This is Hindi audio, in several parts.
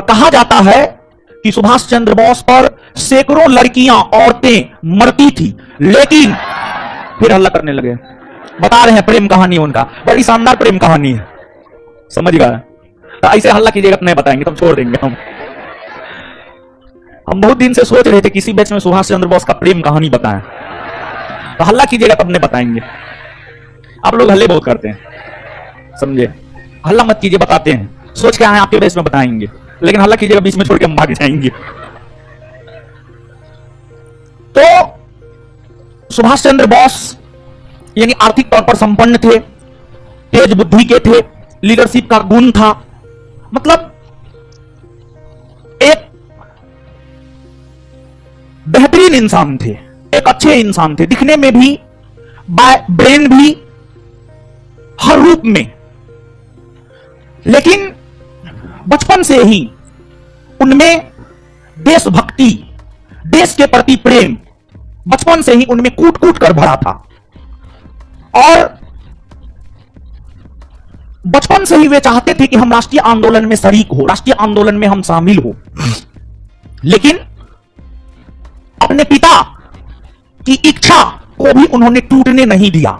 कहा जाता है कि सुभाष चंद्र बोस पर सैकड़ों लड़कियां औरतें मरती थी, लेकिन फिर हल्ला करने लगे। बता रहे हैं प्रेम कहानी उनका, बड़ी शानदार प्रेम कहानी है, समझ गए। तो ऐसे हल्ला कीजिएगा तो नहीं बताएंगे, तो छोड़ देंगे हम बहुत दिन से सोच रहे थे किसी बैच में सुभाष चंद्र बोस का प्रेम कहानी बताएं, तो हल्ला कीजिएगा तब नहीं बताएंगे। आप लोग हल्ले बहुत करते हैं, समझे। हल्ला मत कीजिए, बताते हैं, सोच के आए आपके बैच में बताएंगे, लेकिन हल्ला कीजिएगा बीच में छोड़ के हम भाग जाएंगे। तो सुभाष चंद्र बोस यानी आर्थिक तौर पर संपन्न थे, तेज बुद्धि के थे, लीडरशिप का गुण था, मतलब एक बेहतरीन इंसान थे, एक अच्छे इंसान थे, दिखने में भी, ब्रेन भी, हर रूप में। लेकिन बचपन से ही उनमें देशभक्ति, देश के प्रति प्रेम बचपन से ही उनमें कूट कूट कर भरा था, और बचपन से ही वे चाहते थे कि हम राष्ट्रीय आंदोलन में शरीक हो, राष्ट्रीय आंदोलन में हम शामिल हो। लेकिन अपने पिता की इच्छा को भी उन्होंने टूटने नहीं दिया।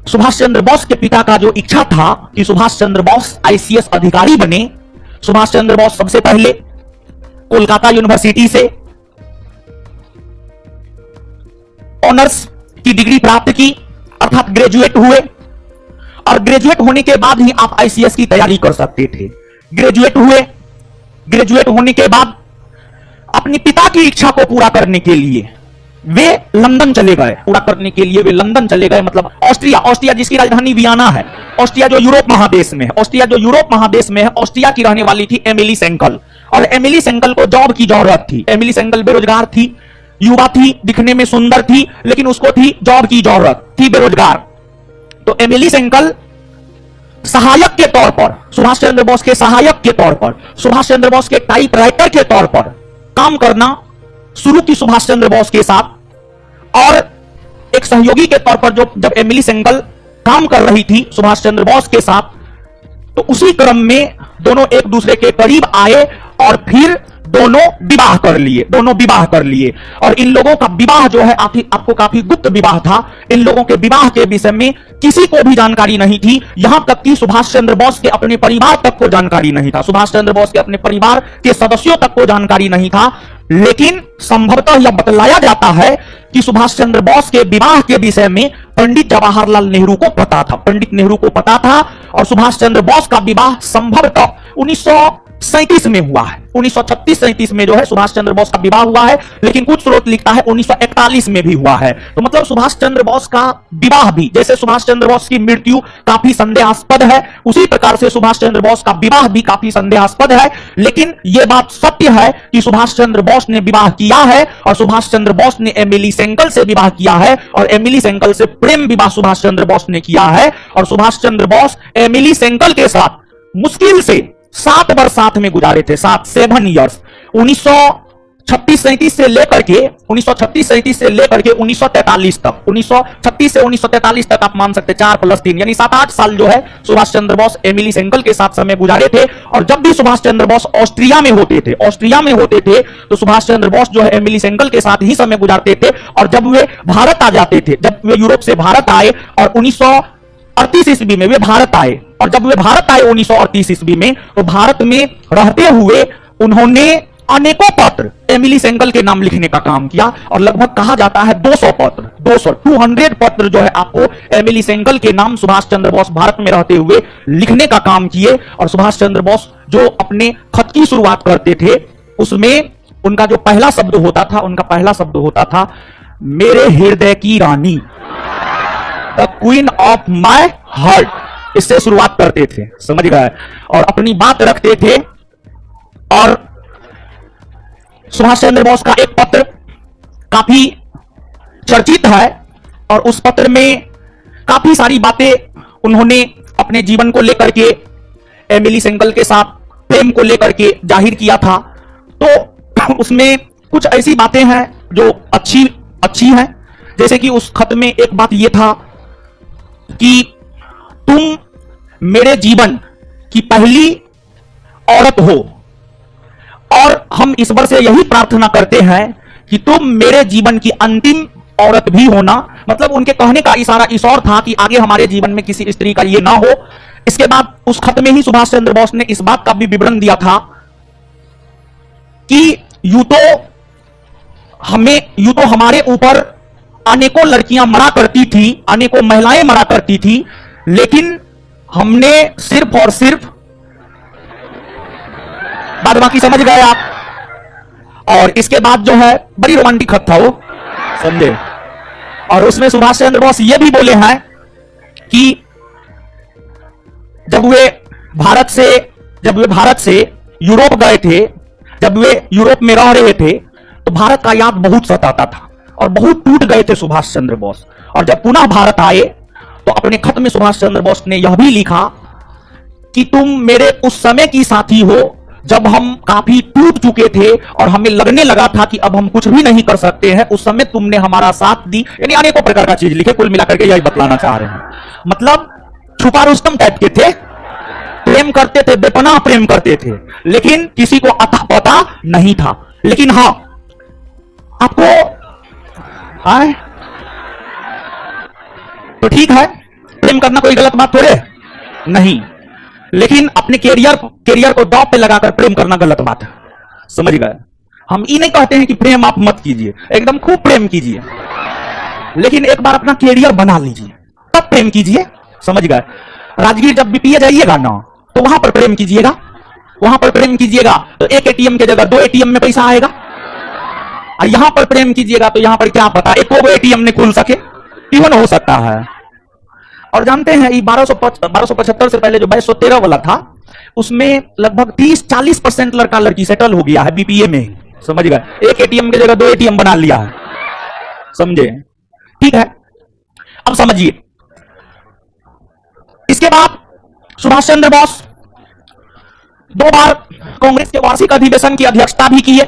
सुभाष चंद्र बोस के पिता का जो इच्छा था कि सुभाष चंद्र बोस आईसीएस अधिकारी बने, सुभाष चंद्र बोस सबसे पहले कोलकाता यूनिवर्सिटी से ऑनर्स की डिग्री प्राप्त की, अर्थात ग्रेजुएट हुए, और ग्रेजुएट होने के बाद ही आप आईसीएस की तैयारी कर सकते थे। ग्रेजुएट हुए, ग्रेजुएट होने के बाद अपने पिता की इच्छा को पूरा करने के लिए वे लंदन चले गए। पूरा करने के लिए वे लंदन चले गए, मतलब ऑस्ट्रिया, ऑस्ट्रिया जिसकी राजधानी वियना है, ऑस्ट्रिया जो यूरोप महादेश में है, ऑस्ट्रिया जो यूरोप महादेश में है, ऑस्ट्रिया की रहने वाली थी एमिली सेंकल, और एमिली सेंकल को जॉब की जरूरत थी। एमिली सेंकल बेरोजगार थी, युवा थी, दिखने में सुंदर थी, लेकिन उसको थी जॉब की जरूरत, थी बेरोजगार। तो एमिली सेंकल सहायक के तौर पर, सुभाष चंद्र बोस के सहायक के तौर पर, सुभाष चंद्र बोस के टाइपराइटर के तौर पर काम करना शुरू की सुभाष चंद्र बोस के साथ, और एक सहयोगी के तौर पर जब एमिली सेंकल काम कर रही थी सुभाष चंद्र बोस के साथ, तो उसी क्रम में दोनों एक दूसरे के करीब आए और फिर दोनों विवाह कर लिए, दोनों विवाह कर लिए। और इन लोगों का विवाह जो है आपको काफी गुप्त विवाह था। इन लोगों के विवाह के विषय में किसी को भी जानकारी नहीं थी, यहां तक कि सुभाष चंद्र बोस के अपने परिवार तक को जानकारी नहीं था, सुभाष चंद्र बोस के अपने परिवार के सदस्यों तक को जानकारी नहीं था। लेकिन संभवतः यह बतलाया जाता है कि सुभाष चंद्र बोस के विवाह के विषय में पंडित जवाहरलाल नेहरू को पता था, पंडित नेहरू को पता था, और सुभाष चंद्र बोस का विवाह संभवतः 1937 में हुआ है। 1936-37 में जो है सुभाष चंद्र बोस का विवाह हुआ है, लेकिन कुछ स्रोत लिखता है 1941 में भी हुआ है। तो मतलब सुभाष चंद्र बोस का विवाह भी, जैसे सुभाष चंद्र बोस की मृत्यु काफी संदेहास्पद है, उसी प्रकार से सुभाष चंद्र बोस का विवाह भी काफी संदेहास्पद है। लेकिन यह बात सत्य है कि सुभाष चंद्र बोस ने विवाह किया है, और सुभाष चंद्र बोस ने एमिली सेंकल से विवाह किया है, और एमिली सेंकल से प्रेम विवाह सुभाष चंद्र बोस ने किया है। और सुभाष चंद्र बोस एमिली सेंकल के साथ मुश्किल से 7 वर्ष साथ में गुजारे थे, 7 ईयर्स, 1936-37 से लेकर के 1943 तक, 1936 से 1943 तक आप मान सकते 4+3 यानी 7-8 साल जो है सुभाष चंद्र बोस एमिली सेंकल के साथ समय गुजारे थे। और जब भी सुभाष चंद्र बोस ऑस्ट्रिया में होते थे, तो सुभाष चंद्र बोस जो है एमिली सेंकल के साथ ही समय गुजारते थे। और जब वे भारत आ जाते थे, जब वे यूरोप से भारत आए और 1938 ईस्वी में वे भारत आए, और जब वे भारत आए 1938 ईस्वी में, तो भारत में रहते हुए उन्होंने अनेकों पत्र एमिली सेंकल के नाम लिखने का काम किया, और लगभग कहा जाता है 200 पत्र जो है आपको एमिली सेंकल के नाम सुभाष चंद्र बोस भारत में रहते हुए लिखने का काम किए। और सुभाष चंद्र बोस जो अपने खत की शुरुआत करते थे, उसमें उनका जो पहला शब्द होता था, मेरे हृदय की रानी, the queen of my heart, इससे शुरुआत करते थे, समझ गए, और अपनी बात रखते थे। और सुभाष चंद्र बोस का एक पत्र काफी चर्चित है, और उस पत्र में काफी सारी बातें उन्होंने अपने जीवन को लेकर के, एमिली सेंकल के साथ प्रेम को लेकर के जाहिर किया था। तो उसमें कुछ ऐसी बातें हैं जो अच्छी हैं, जैसे कि उस खत में एक बात यह था कि तुम मेरे जीवन की पहली औरत हो, और हम ईश्वर से यही प्रार्थना करते हैं कि तुम मेरे जीवन की अंतिम औरत भी होना। मतलब उनके कहने का इशारा इस और था कि आगे हमारे जीवन में किसी स्त्री का ये ना हो। इसके बाद उस खत में ही सुभाष चंद्र बोस ने इस बात का भी विवरण दिया था कि यूं तो हमारे ऊपर अनेकों लड़कियां मरा करती थी, अनेकों महिलाएं मरा करती थी, लेकिन हमने सिर्फ और सिर्फ, बाद बाकी समझ गए आप। और इसके बाद जो है बड़ी रोमांटिक खत था वो, समझे। और उसमें सुभाष चंद्र बोस ये भी बोले हैं कि जब वे भारत से यूरोप गए थे, जब वे यूरोप में रह रहे थे, तो भारत का याद बहुत सताता था और बहुत टूट गए थे सुभाष चंद्र बोस। और जब पुनः भारत आए तो अपने खत में सुभाष चंद्र बोस ने यह भी लिखा कि तुम मेरे उस समय की साथी हो जब हम काफी टूट चुके थे और हमें लगने लगा था कि अब हम कुछ भी नहीं कर सकते हैं। उस समय तुमने हमारा साथ दी। यानी अनेकों प्रकार का चीज लिखे, कुल मिलाकर के यही बतलाना चाह रहे हैं। मतलब छुपा रुस्तम टाइप के थे, प्रेम करते थे, बेपनाह प्रेम करते थे, लेकिन किसी को अता पता नहीं था। लेकिन हाँ, आपको आए तो ठीक है, प्रेम करना कोई गलत बात थोड़े नहीं, लेकिन अपने कैरियर को दांव पे लगाकर प्रेम करना गलत बात है, समझ गए। हम ये नहीं कहते हैं कि प्रेम आप मत कीजिए, एकदम खूब प्रेम कीजिए, लेकिन एक बार अपना कैरियर बना लीजिए, तब प्रेम कीजिए, समझ गए। राजगीर जब बीपीए जाइएगा ना, तो वहां पर प्रेम कीजिएगा, वहां पर प्रेम कीजिएगा तो एक एटीएम की जगह 2 एटीएम में पैसा आएगा। और यहां पर प्रेम कीजिएगा तो यहां पर क्या पता एक वो एटीएम नहीं खुल सके, इवन हो सकता है। और जानते हैं ये 1275 से पहले जो 2213 वाला था, उसमें लगभग 30-40% लड़का लड़की सेटल हो गया है बीपीए में, समझ गए। एक एटीएम की जगह 2 एटीएम बना लिया है, समझे। ठीक है, अब समझिए। इसके बाद सुभाष चंद्र बोस 2 बार कांग्रेस के वार्षिक अधिवेशन की अध्यक्षता भी किए।